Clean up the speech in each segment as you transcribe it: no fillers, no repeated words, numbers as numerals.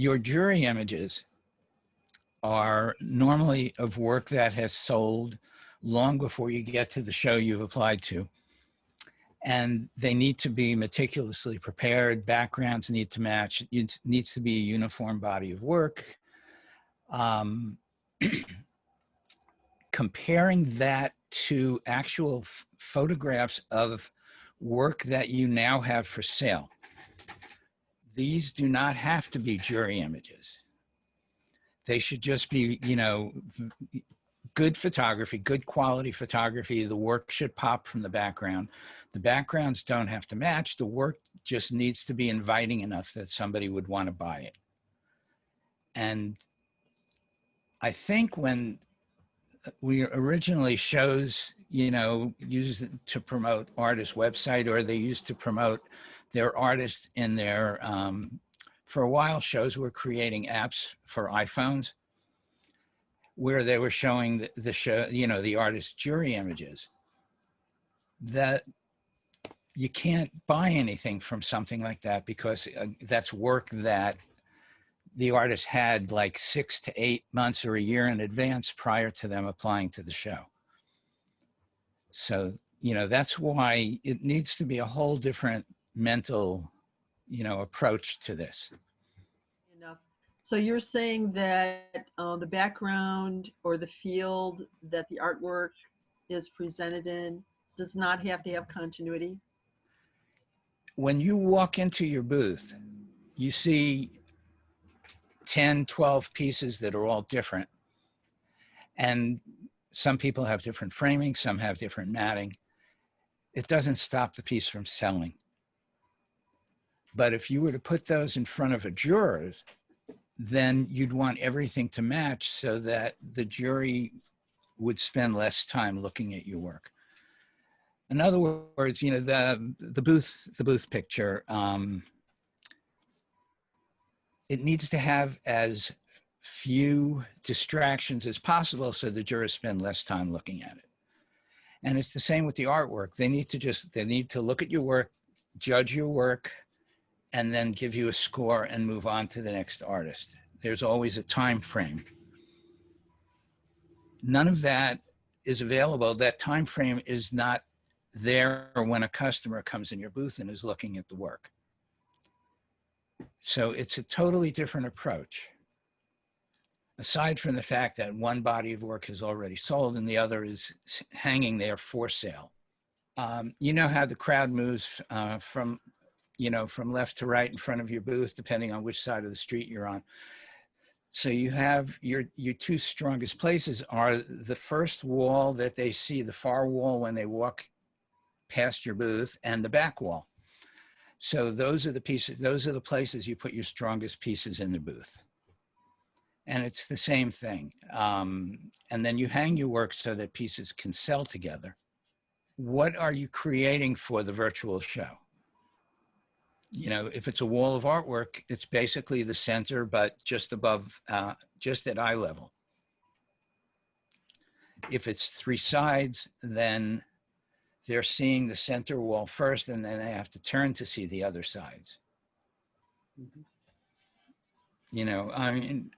your jury images are normally of work that has sold long before you get to the show you've applied to. And they need to be meticulously prepared. Backgrounds need to match. It needs to be a uniform body of work. Comparing that to actual photographs of work that you now have for sale. These do not have to be jury images. They should just be, you know, good photography, good quality photography. The work should pop from the background. The backgrounds don't have to match. The work just needs to be inviting enough that somebody would want to buy it. And I think when we originally shows, you know, used to promote artists' website, or they used to promote their artists in their, for a while, shows were creating apps for iPhones where they were showing the show, you know, the artist's jury images. That you can't buy anything from something like that, because that's work that the artist had like 6 to 8 months or a year in advance prior to them applying to the show. So, you know, that's why it needs to be a whole different mental, you know, approach to this. Enough. So you're saying that the background or the field that the artwork is presented in does not have to have continuity? When you walk into your booth, you see 10, 12 pieces that are all different. And some people have different framing, some have different matting. It doesn't stop the piece from selling. But if you were to put those in front of a juror, then you'd want everything to match so that the jury would spend less time looking at your work. In other words, you know, the booth picture, it needs to have as few distractions as possible so the jurors spend less time looking at it. And it's the same with the artwork. They need to look at your work, judge your work, and then give you a score and move on to the next artist. There's always a time frame. None of that is available. That time frame is not there when a customer comes in your booth and is looking at the work. So it's a totally different approach. Aside from the fact that one body of work is already sold and the other is hanging there for sale. You know how the crowd moves from left to right in front of your booth, depending on which side of the street you're on. So you have your two strongest places are the first wall that they see, the far wall when they walk past your booth, and the back wall. So those are the pieces, those are the places you put your strongest pieces in the booth. And it's the same thing. And then you hang your work so that pieces can sell together. What are you creating for the virtual show? You know, if it's a wall of artwork, it's basically the center, but just above, just at eye level. If it's three sides, then they're seeing the center wall first, and then they have to turn to see the other sides. Mm-hmm. You know, I mean,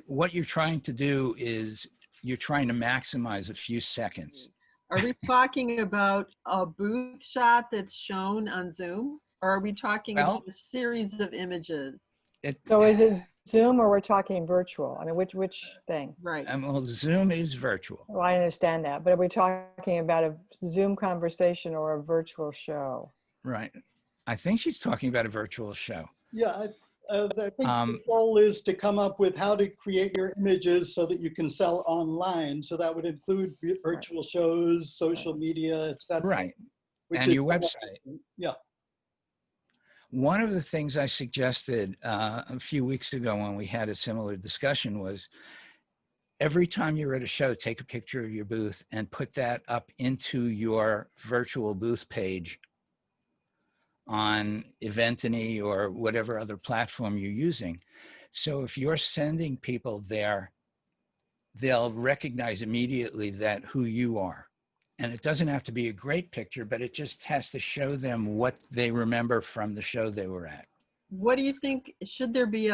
what you're trying to do is you're trying to maximize a few seconds. Are we talking about a booth shot that's shown on Zoom? Or are we talking about a series of images? So is it Zoom or we're talking virtual? I mean, which thing? Right. Well, Zoom is virtual. Well, I understand that, but are we talking about a Zoom conversation or a virtual show? Right. I think she's talking about a virtual show. Yeah, I think the goal is to come up with how to create your images so that you can sell online. So that would include virtual shows, social media, etc. Right. And your website. Yeah. One of the things I suggested a few weeks ago when we had a similar discussion was every time you're at a show, take a picture of your booth and put that up into your virtual booth page on Eventany or whatever other platform you're using. So if you're sending people there, they'll recognize immediately that who you are. And it doesn't have to be a great picture, but it just has to show them what they remember from the show they were at. what do you think? Should there be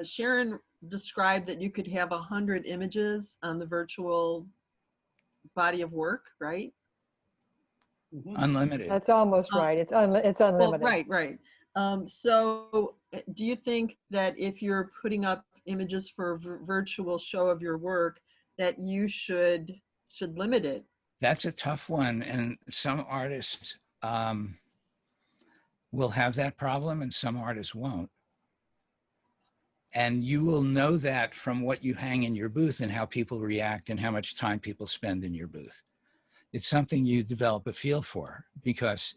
Sharon described that you could have 100 images on the virtual body of work, right? Mhm. Unlimited. That's almost Um, right. It's Well, unlimited. right. So do you think that if you're putting up images for a virtual show of your work, that you should limit it? That's a tough one. And some artists will have that problem and some artists won't. And you will know that from what you hang in your booth and how people react and how much time people spend in your booth. It's something you develop a feel for because,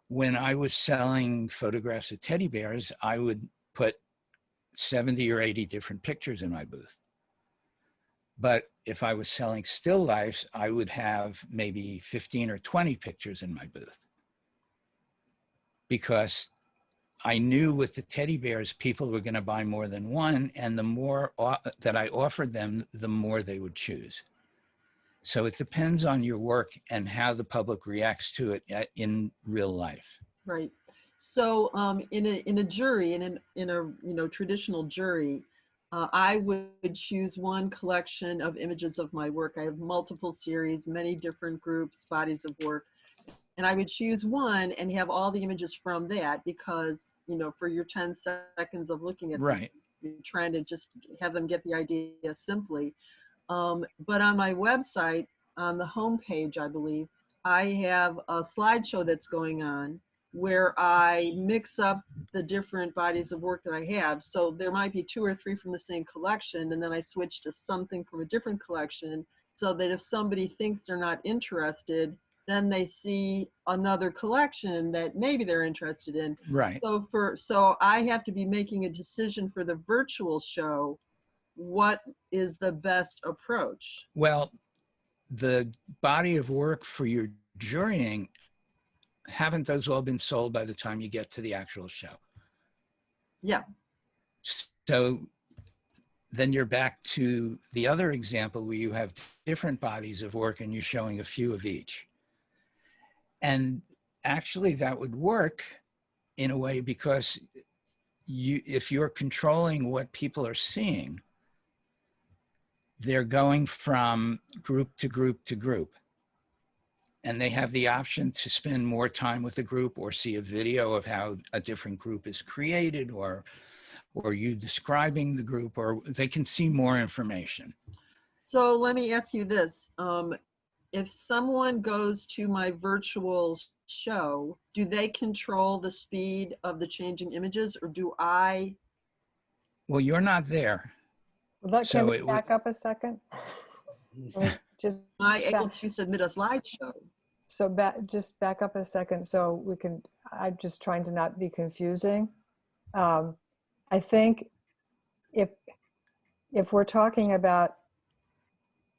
when I was selling photographs of teddy bears, I would put 70 or 80 different pictures in my booth. But if I was selling still lifes, I would have maybe 15 or 20 pictures in my booth because I knew with the teddy bears, people were going to buy more than one. And the more that I offered them, the more they would choose. So it depends on your work and how the public reacts to it in real life. Right. So in a jury, in a traditional jury, I would choose one collection of images of my work. I have multiple series, many different groups, bodies of work, and I would choose one and have all the images from that because for your 10 seconds of looking at them, Right. you're trying to just have them get the idea simply. But on my website, on the home page, I believe, I have a slideshow that's going on where I mix up the different bodies of work that I have. So there might be 2 or 3 from the same collection, and then I switch to something from a different collection so that if somebody thinks they're not interested, then they see another collection that maybe they're interested in. Right. So I have to be making a decision for the virtual show. What is the best approach? Well, the body of work for your jurying, haven't those all been sold by the time you get to the actual show? Yeah. So then you're back to the other example where you have different bodies of work and you're showing a few of each. And actually that would work in a way because if you're controlling what people are seeing, they're going from group to group to group. And they have the option to spend more time with the group or see a video of how a different group is created or you describing the group, or they can see more information. So let me ask you this. If someone goes to my virtual show, do they control the speed of the changing images or do I? Well, you're not there. Can So we it would, back up a second? Let me just Am I able back, to submit a slideshow? just back up a second so we can, I'm just trying to not be confusing. I think if we're talking about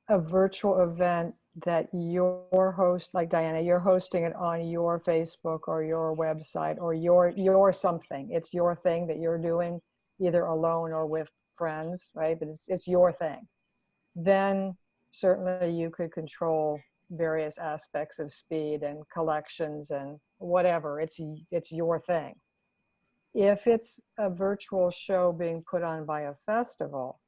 a virtual event that your host, like Diana, you're hosting it on your Facebook or your website or your something. It's your thing that you're doing either alone or with friends, right? But it's your thing. Then certainly you could control various aspects of speed and collections and whatever. It's your thing. If it's a virtual show being put on by a festival,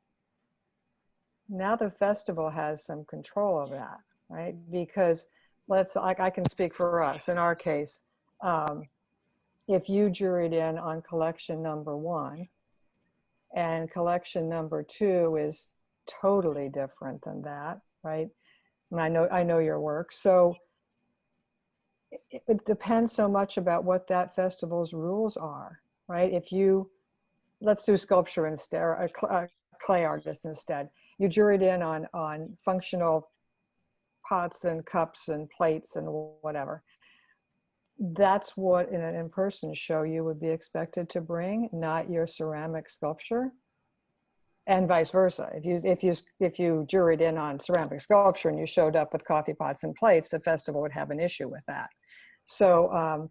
now the festival has some control of that, right? Because I can speak for us. In our case, if you juried in on collection number 1 and collection number 2 is totally different than that, right? And I know your work. So it depends so much about what that festival's rules are, right? Let's do sculpture instead, or a clay artist instead. You juried in on functional pots and cups and plates and whatever. That's what in an in-person show you would be expected to bring, not your ceramic sculpture, and vice versa. If you juried in on ceramic sculpture and you showed up with coffee pots and plates, the festival would have an issue with that. So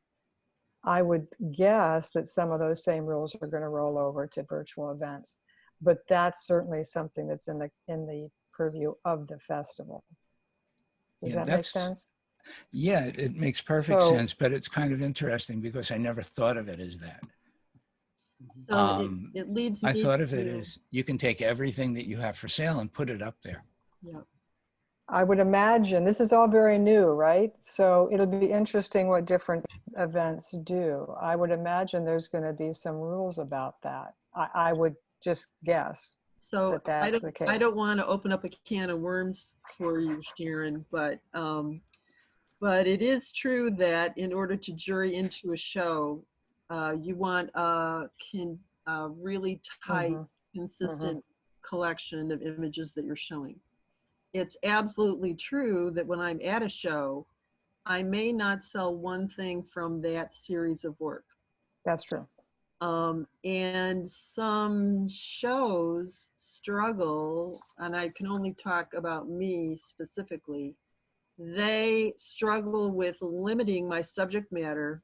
I would guess that some of those same rules are going to roll over to virtual events, but that's certainly something that's in the purview of the festival. Does that make sense? Yeah, it makes perfect So- sense, but it's kind of interesting because I never thought of it as that. So it leads me I thought of it to- as you can take everything that you have for sale and put it up there. Yeah. I would imagine, this is all very new, right? So it'll be interesting what different events do. I would imagine there's going to be some rules about that. I would just guess So that that's the I case. don't want to open up a can of worms for you, Sharon, but it is true that in order to jury into a show, you want a really tight, Mhm. consistent collection of images that you're showing. It's absolutely true that when I'm at a show, I may not sell one thing from that series of work. That's true. And some shows struggle, and I can only talk about me specifically, they struggle with limiting my subject matter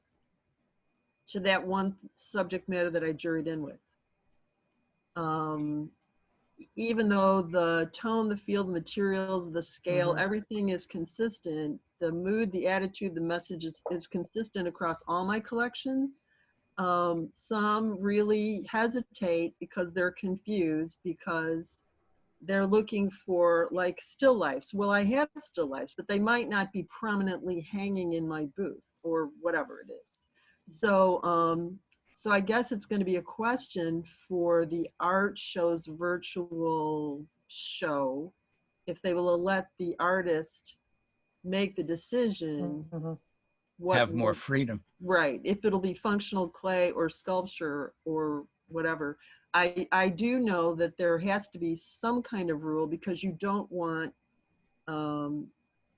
to that one subject matter that I juried in with. Even though the tone, the feel, the materials, the scale, everything is consistent, the mood, the attitude, the message is consistent across all my collections. Some really hesitate because they're confused, because they're looking for like still lifes. Well, I have still lifes, but they might not be prominently hanging in my booth or whatever it is. So I guess it's going to be a question for the art show's virtual show, if they will let the artist make the decision what Have more freedom. right, if it'll be functional clay or sculpture or whatever. I do know that there has to be some kind of rule, because you don't want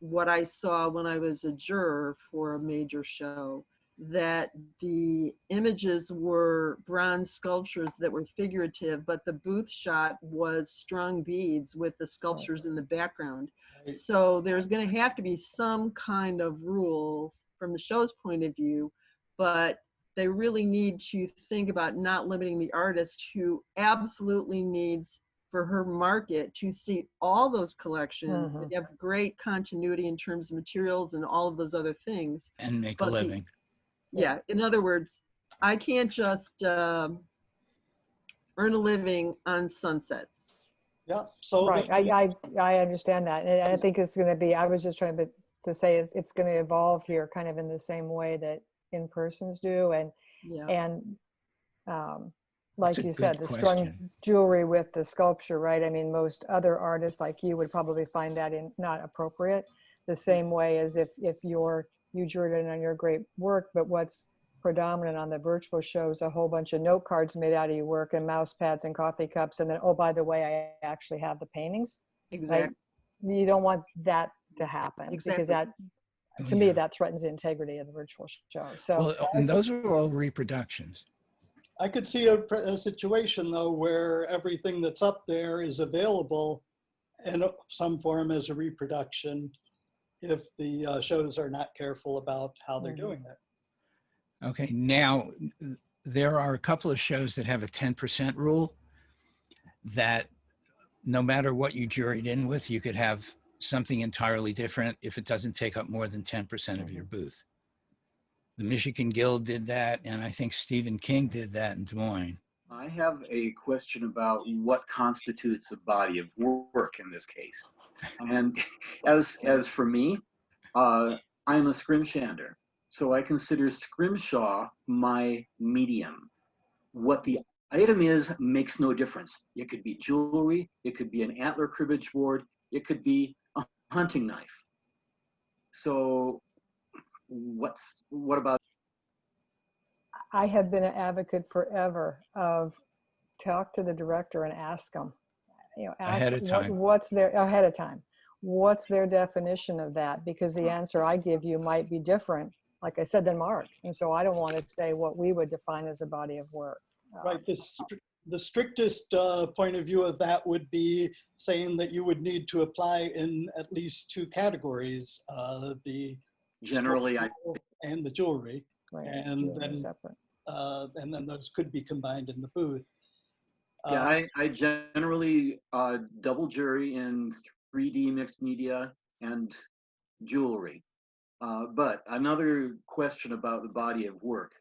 what I saw when I was a juror for a major show, that the images were bronze sculptures that were figurative, but the booth shot was strung beads with the sculptures in the background. So there's going to have to be some kind of rules from the show's point of view, but they really need to think about not limiting the artist, who absolutely needs for her market to see all those collections that have great continuity in terms of materials and all of those other things. And make a living. Yeah, in other words, I can't just earn a living on sunsets. Yeah, so Right, I understand that. And I think it's going to be, I was just trying to say it's going to evolve here kind of in the same way that in-persons do. And like you said, the strung jewelry with the sculpture, right? I mean, most other artists like you would probably find that not appropriate, the same way as if you juried in on your great work, but what's predominant on the virtual shows, a whole bunch of note cards made out of your work and mouse pads and coffee cups, and then, oh, by the way, I actually have the paintings. Exactly. Right? You don't want that to happen, because that, to me, that threatens the integrity of the virtual show. So, well, and those are all reproductions. I could see a situation, though, where everything that's up there is available in some form as a reproduction, if the shows are not careful about how they're doing it. Okay, now there are a couple of shows that have a 10% rule, that no matter what you juried in with, you could have something entirely different if it doesn't take up more than 10% of your booth. The Michigan Guild did that, and I think Stephen King did that in Des Moines. I have a question about what constitutes a body of work in this case. And as for me, I'm a scrimshander, so I consider scrimshaw my medium. What the item is makes no difference. It could be jewelry, it could be an antler cribbage board, it could be a hunting knife. So what about? I have been an advocate forever of talk to the director and ask them, ask ahead of time. what's their definition of that, because the answer I give you might be different, like I said, than Mark. And so I don't want to say what we would define as a body of work. Right. The strictest point of view of that would be saying that you would need to apply in at least two categories, the Generally, and the jewelry, Right. and then separate. And then those could be combined in the booth. Yeah, I generally double jury in 3D mixed media and jewelry. But another question about the body of work.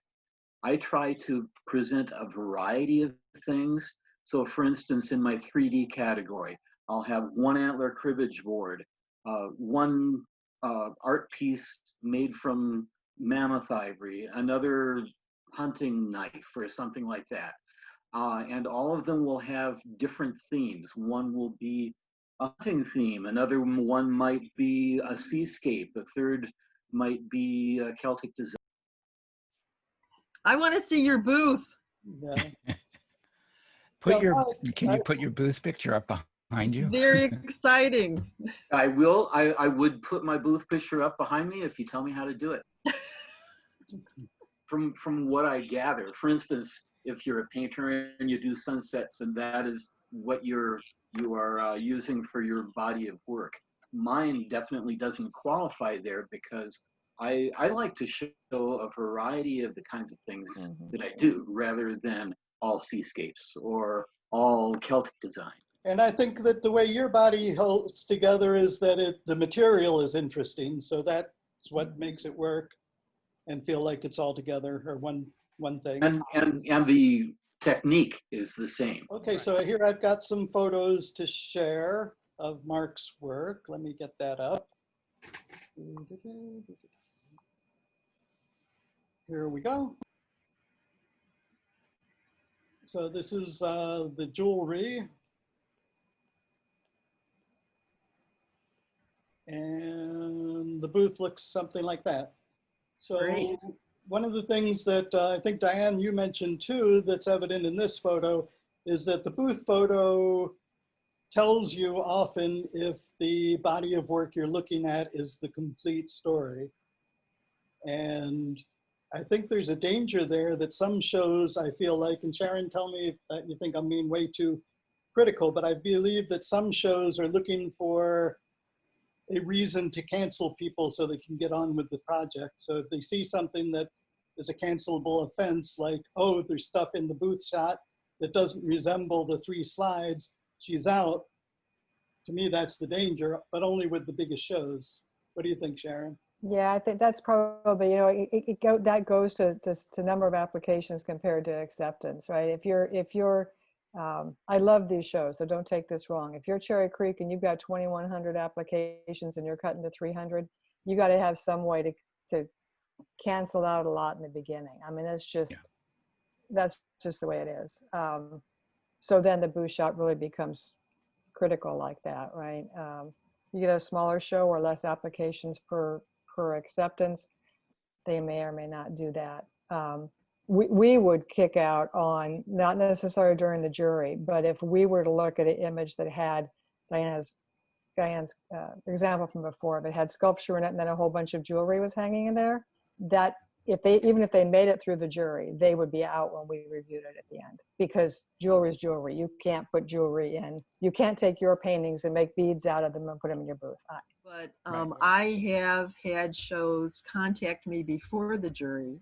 I try to present a variety of things. So for instance, in my 3D category, I'll have one antler cribbage board, one art piece made from mammoth ivory, another hunting knife or something like that. And all of them will have different themes. One will be a hunting theme, another one might be a seascape, a third might be a Celtic design. I want to see your booth. Yeah. Put Yeah, your, Mike, can you put your booth picture up behind you? Very exciting. I will. I would put my booth picture up behind me if you tell me how to do it. From what I gather, for instance, if you're a painter and you do sunsets and that is what you are using for your body of work, mine definitely doesn't qualify there because I like to show a variety of the kinds of things that I do rather than all seascapes or all Celtic design. and I think that the way your body holds together is that the material is interesting. So that's what makes it work and feel like it's all together or one thing. And the technique is the same. Okay, so here I've got some photos to share of Mark's work. Let me get that up. Here we go. So this is the jewelry. And the booth looks something like that. So Great. one of the things that I think, Diane, you mentioned too, that's evident in this photo is that the booth photo tells you often if the body of work you're looking at is the complete story. And I think there's a danger there that some shows, I feel like, and Sharon, tell me if you think I'm being way too critical, but I believe that some shows are looking for a reason to cancel people so they can get on with the project. So if they see something that is a cancelable offense, like, oh, there's stuff in the booth shot that doesn't resemble the 3 slides, she's out. To me, that's the danger, but only with the biggest shows. What do you think, Sharon? Yeah, I think that's probably, that goes to just to number of applications compared to acceptance, right? If you're, I love these shows, so don't take this wrong. If you're Cherry Creek and you've got 2,100 applications and you're cutting to 300, you got to have some way to cancel out a lot in the beginning. I mean, that's just the way it is. So then the booth shot really becomes critical like that, right? You get a smaller show or less applications per acceptance, they may or may not do that. We would kick out on, not necessarily during the jury, but if we were to look at an image that had Diane's example from before, if it had sculpture in it and then a whole bunch of jewelry was hanging in there, that even if they made it through the jury, they would be out when we reviewed it at the end, because jewelry is jewelry. You can't put jewelry in. You can't take your paintings and make beads out of them and put them in your booth. But Right. I have had shows contact me before the jury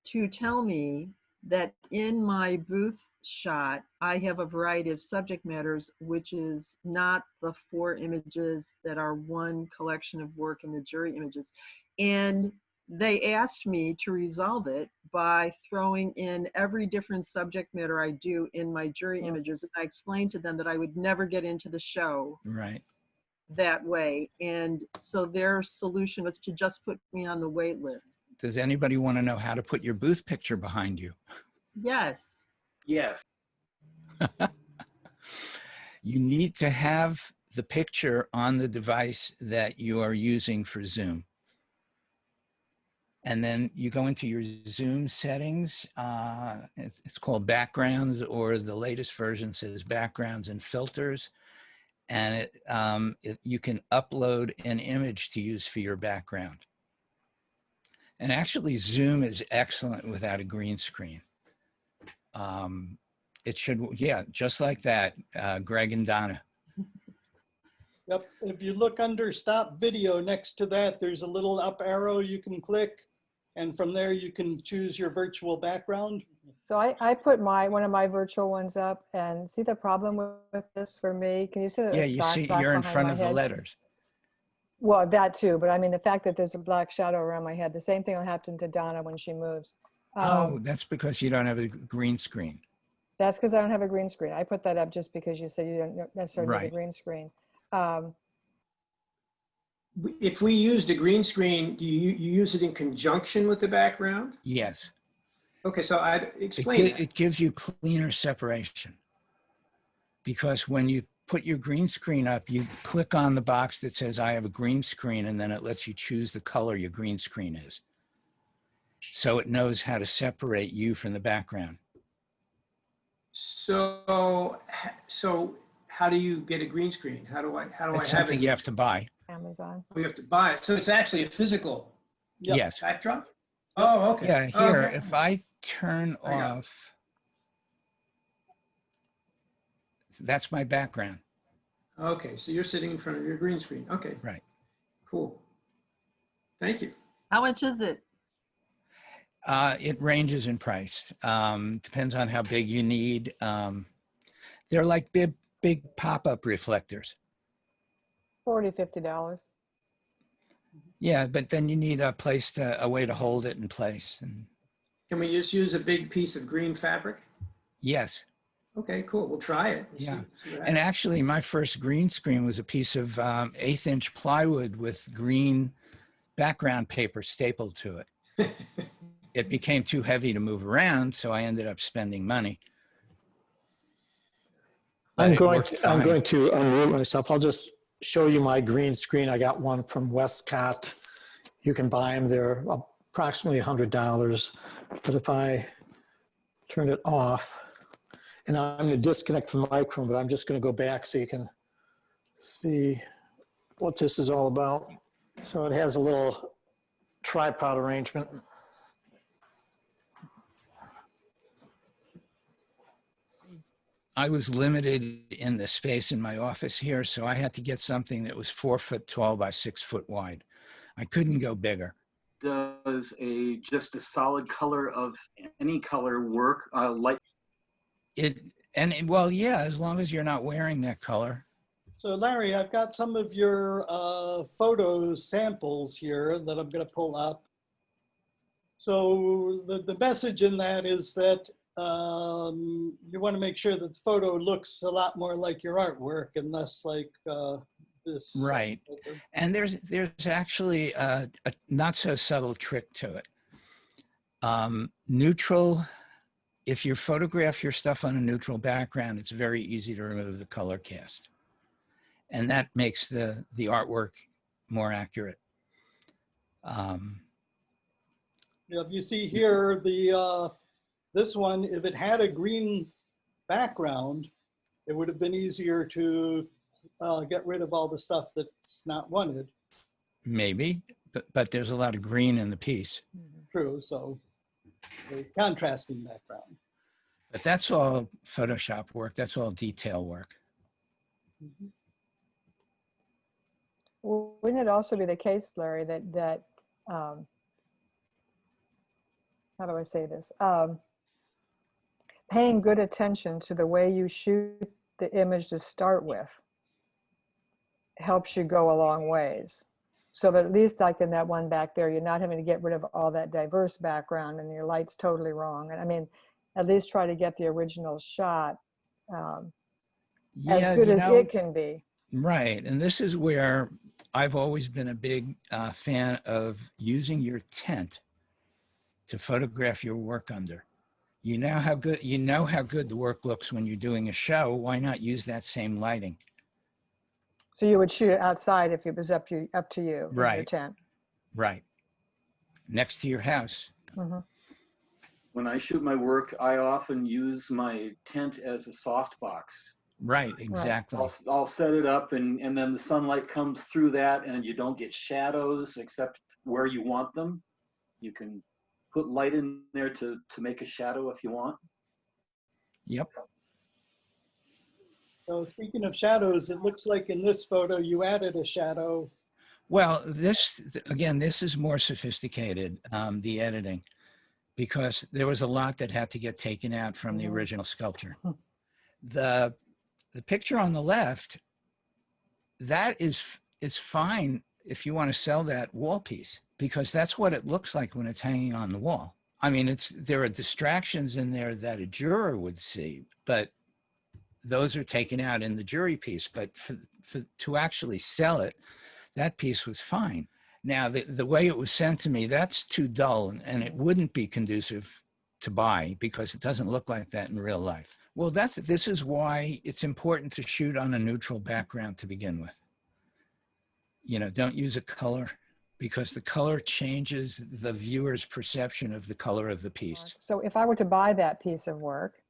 to tell me that in my booth shot, I have a variety of subject matters, which is not the 4 images that are one collection of work in the jury images. And they asked me to resolve it by throwing in every different subject matter I do in my jury images. And I explained to them that I would never get into the show Right. that way. And so their solution was to just put me on the wait list. Does anybody want to know how to put your booth picture behind you? Yes. Yes. You need to have the picture on the device that you are using for Zoom. And then you go into your Zoom settings. It's called backgrounds, or the latest version says backgrounds and filters. And you can upload an image to use for your background. And actually, Zoom is excellent without a green screen. It should, yeah, just like that, Greg and Donna. Yep, if you look under stop video, next to that, there's a little up arrow you can click. And from there, you can choose your virtual background. So I put one of my virtual ones up, and see the problem with this for me? Can you see the Yeah, you see, backslash you're in behind front my of the head? letters. Well, that too, but I mean, the fact that there's a black shadow around my head, the same thing will happen to Donna when she moves. Oh, that's because you don't have a green screen. That's because I don't have a green screen. I put that up just because you said you don't necessarily need a Right. green screen. If we used a green screen, do you use it in conjunction with the background? Yes. Okay, so I'd explain that. It gives you cleaner separation. Because when you put your green screen up, you click on the box that says, I have a green screen, and then it lets you choose the color your green screen is. So it knows how to separate you from the background. So how do you get a green screen? How do I It's have something it? you have to buy. Amazon. We have to buy it. So it's actually a physical Yep. Yes. backdrop? Oh, okay. Yeah, here, Okay. if I turn I got it. off, that's my background. Okay, so you're sitting in front of your green screen. Okay, Right. cool. Thank you. How much is it? It ranges in price. Depends on how big you need. They're like big pop-up reflectors. $40, $50. Yeah, but then you need a way to hold it in place. And Can we just use a big piece of green fabric? yes. Okay, cool. We'll try it. Yeah. See what And actually, my first green screen was a piece of 1/8-inch plywood with green background paper stapled to it. happens. It became too heavy to move around, so I ended up spending money. But I'm it going worked to, I'm fine. going to unmute myself. I'll just show you my green screen. I got one from Westcott. You can buy them. They're approximately $100. But if I turn it off, and I'm going to disconnect from the microphone, but I'm just going to go back so you can see what this is all about. So it has a little tripod arrangement. I was limited in the space in my office here, so I had to get something that was 4 foot tall by 6 foot wide. I couldn't go bigger. Does just a solid color of any color work? Light. Well, yeah, as long as you're not wearing that color. So Larry, I've got some of your photo samples here that I'm going to pull up. So the message in that is that you want to make sure that the photo looks a lot more like your artwork and less like this. Right. And there's actually a not so subtle trick to it. Neutral, if you photograph your stuff on a neutral background, it's very easy to remove the color cast. And that makes the artwork more accurate. If you see here, this one, if it had a green background, it would have been easier to get rid of all the stuff that's not wanted. Maybe, but there's a lot of green in the piece. True, so a contrasting background. But that's all Photoshop work. That's all detail work. Wouldn't it also be the case, Larry, that how do I say this? Paying good attention to the way you shoot the image to start with helps you go a long ways. So at least like in that one back there, you're not having to get rid of all that diverse background and your light's totally wrong. And I mean, at least try to get the original shot as good as it can be. Right. And this is where I've always been a big fan of using your tent to photograph your work under. You know how good the work looks when you're doing a show. Why not use that same lighting? So you would shoot it outside if it was up to you, in your Right. tent. Right. Next to your house. Mm-hmm. When I shoot my work, I often use my tent as a softbox. Right, exactly. I'll set it up and then the sunlight comes through that and you don't get shadows except where you want them. You can put light in there to make a shadow if you want. Yep. So speaking of shadows, it looks like in this photo you added a shadow. Well, this is more sophisticated, the editing, because there was a lot that had to get taken out from the original sculpture. The picture on the left, that is fine if you want to sell that wall piece, because that's what it looks like when it's hanging on the wall. I mean, there are distractions in there that a juror would see, but those are taken out in the jury piece. But to actually sell it, that piece was fine. Now, the way it was sent to me, that's too dull, and it wouldn't be conducive to buy because it doesn't look like that in real life. Well, this is why it's important to shoot on a neutral background to begin with. You know, don't use a color, because the color changes the viewer's perception of the color of the piece. So if I were to buy that piece of work,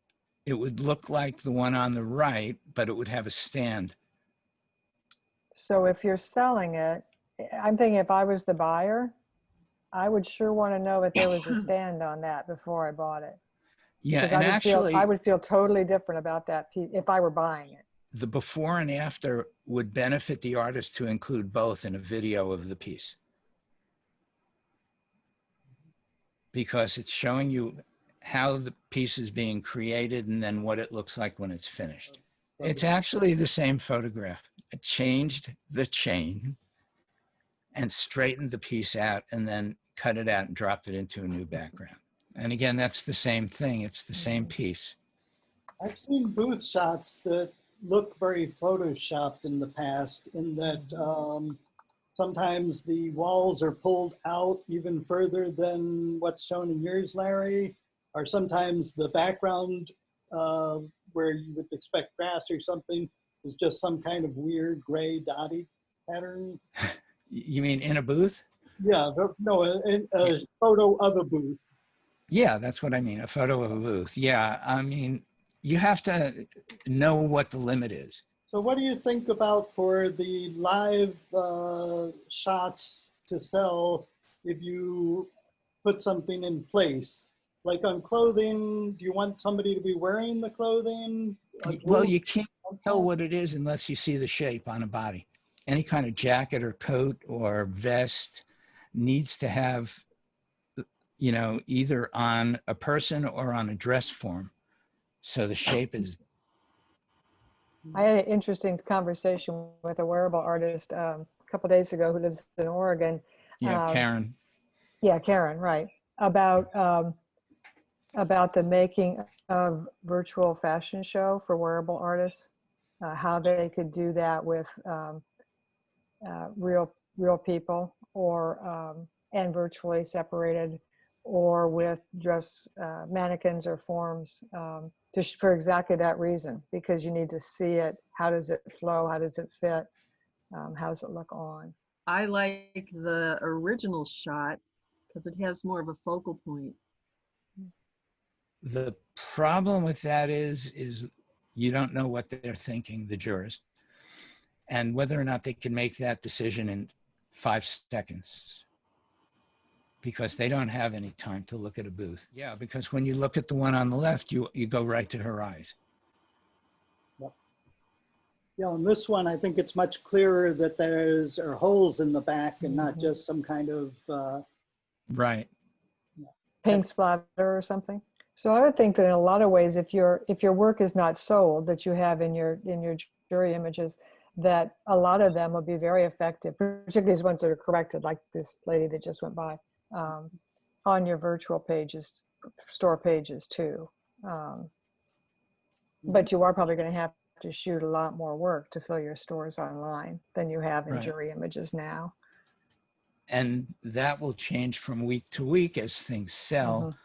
It would look like the one on the right, but it would have a stand. so if you're selling it, I'm thinking if I was the buyer, I would sure want to know if there was a stand on that before I bought it. Yeah, Because and actually, I would feel totally different about that piece if I were buying it. the before and after would benefit the artist to include both in a video of the piece, because it's showing you how the piece is being created and then what it looks like when it's finished. It's actually the same photograph. It changed the chain and straightened the piece out and then cut it out and dropped it into a new background. And again, that's the same thing. It's the same piece. I've seen booth shots that look very photoshopped in the past, in that sometimes the walls are pulled out even further than what's shown in yours, Larry, or sometimes the background where you would expect grass or something is just some kind of weird gray dotty pattern. You mean in a booth? Yeah, no, a photo of a booth. Yeah, that's what I mean. A photo of a booth. Yeah, I mean, you have to know what the limit is. So what do you think about for the live shots to sell if you put something in place? Like on clothing, do you want somebody to be wearing the clothing? Well, you can't tell what it is unless you see the shape on a body. Any kind of jacket or coat or vest needs to have, you know, either on a person or on a dress form. So the shape is. I had an interesting conversation with a wearable artist a couple of days ago who lives in Oregon. Yeah, Karen. Yeah, Karen, right. About the making of virtual fashion show for wearable artists, how they could do that with real people, or and virtually separated, or with dress mannequins or forms, for exactly that reason, because you need to see it. How does it flow? How does it fit? How does it look on? I like the original shot because it has more of a focal point. The problem with that is you don't know what they're thinking, the jurors, and whether or not they can make that decision in 5 seconds, because they don't have any time to look at a booth. Yeah, because when you look at the one on the left, you go right to her eyes. Yeah, on this one, I think it's much clearer that there's holes in the back and not just some kind of Right. Paint splatter or something. So I would think that in a lot of ways, if your work is not sold, that you have in your jury images, that a lot of them will be very effective, particularly these ones that are corrected, like this lady that just went by, on your virtual pages, store pages too. But you are probably going to have to shoot a lot more work to fill your stores online than you have in Right. jury images now. And that will change from week to week as things sell,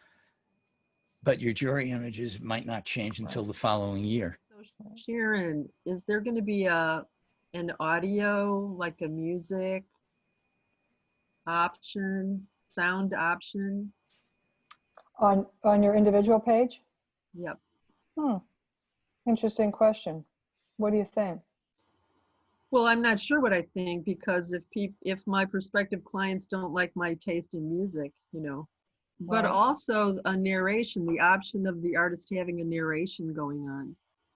but your jury images might not change until the following year. So Sharon, is there going to be an audio, like a music option, sound option? On your individual page? Yep. Interesting question. What do you think? Well, I'm not sure what I think, because if my prospective clients don't like my taste in music, you know, but Right. also a narration, the option of the artist having a narration going on.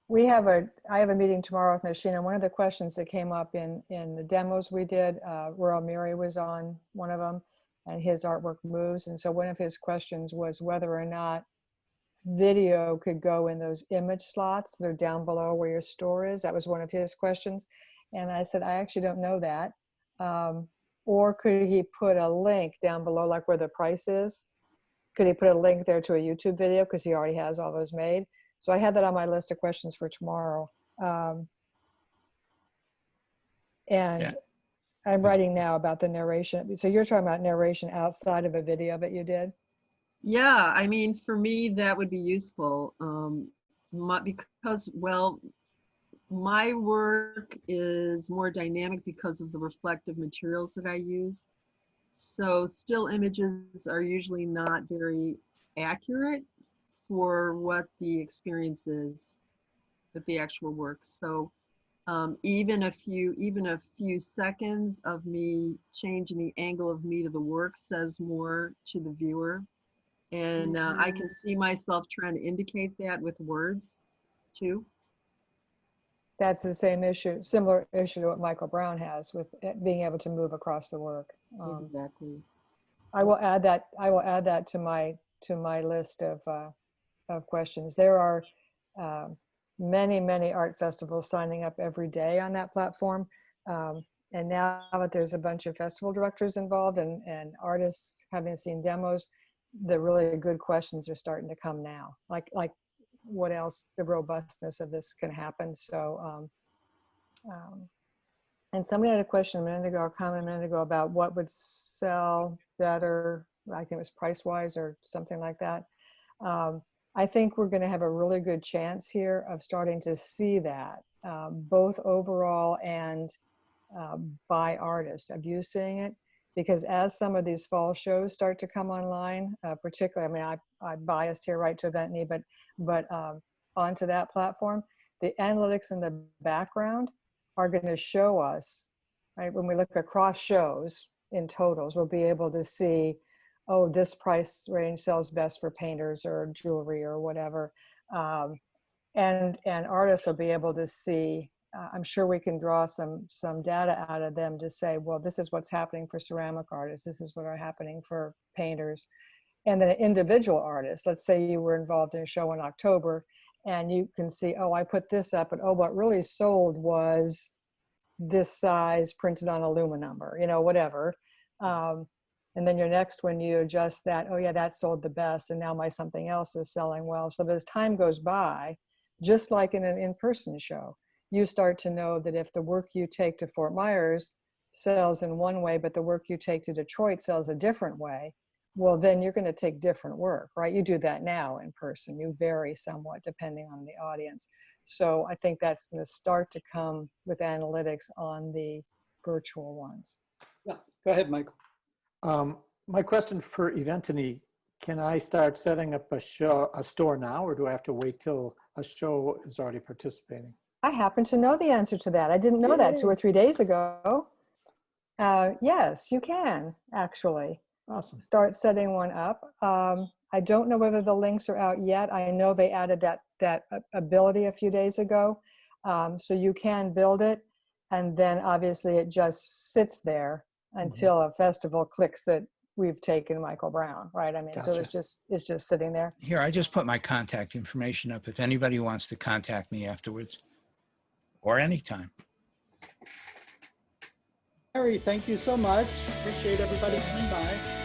I have a meeting tomorrow with Nashina, and one of the questions that came up in the demos we did, Royal Mary was on one of them, and his artwork moves. And so one of his questions was whether or not video could go in those image slots that are down below where your store is. That was one of his questions. And I said, I actually don't know that. Or could he put a link down below, like where the price is? Could he put a link there to a YouTube video? Because he already has all those made. So I had that on my list of questions for tomorrow. And Yeah. I'm writing now about the narration. So you're talking about narration outside of a video that you did? Yeah, I mean, for me, that would be useful. Because, well, my work is more dynamic because of the reflective materials that I use. So still images are usually not very accurate for what the experience is with the actual work. So even a few seconds of me changing the angle of me to the work says more to the viewer. And I can see myself trying to indicate that with words too. That's the same issue, similar issue to what Michael Brown has with being able to move across the work. Exactly. I will add that. I will add that to my list of questions. There are many art festivals signing up every day on that platform, and now that there's a bunch of festival directors involved and artists having seen demos, the really good questions are starting to come now. Like what else the robustness of this can happen. So. And somebody had a question a minute ago, or comment a minute ago about what would sell better. I think it was price-wise or something like that. I think we're going to have a really good chance here of starting to see that, both overall and by artist, of you seeing it. Because as some of these fall shows start to come online, particularly, I mean, I'm biased here, right, to Event Me, but onto that platform, the analytics in the background are going to show us, right, when we look across shows in totals, we'll be able to see, oh, this price range sells best for painters or jewelry or whatever. And artists will be able to see, I'm sure we can draw some data out of them to say, well, this is what's happening for ceramic artists. This is what are happening for painters. And then an individual artist, let's say you were involved in a show in October and you can see, oh, I put this up, but oh, what really sold was this size printed on aluminum or, whatever. And then your next one, you adjust that, oh yeah, that sold the best. And now my something else is selling well. So as time goes by, just like in an in-person show, you start to know that if the work you take to Fort Myers sells in one way, but the work you take to Detroit sells a different way, well, then you're going to take different work, right? You do that now in person. You vary somewhat depending on the audience. So I think that's going to start to come with analytics on the virtual ones. Yeah, go ahead, Michael. My question for Eventany, can I start setting up a store now, or do I have to wait till a show is already participating? I happen to know the answer to that. I didn't know that 2 or 3 days ago. Yes, you can actually. Awesome. Start setting one up. I don't know whether the links are out yet. I know they added that ability a few days ago. So you can build it, and then obviously it just sits there until a festival clicks that we've taken Michael Brown, right? I mean, Gotcha. so it's just sitting there. Here, I just put my contact information up if anybody wants to contact me afterwards or anytime. Harry, thank you so much. Appreciate everybody coming by.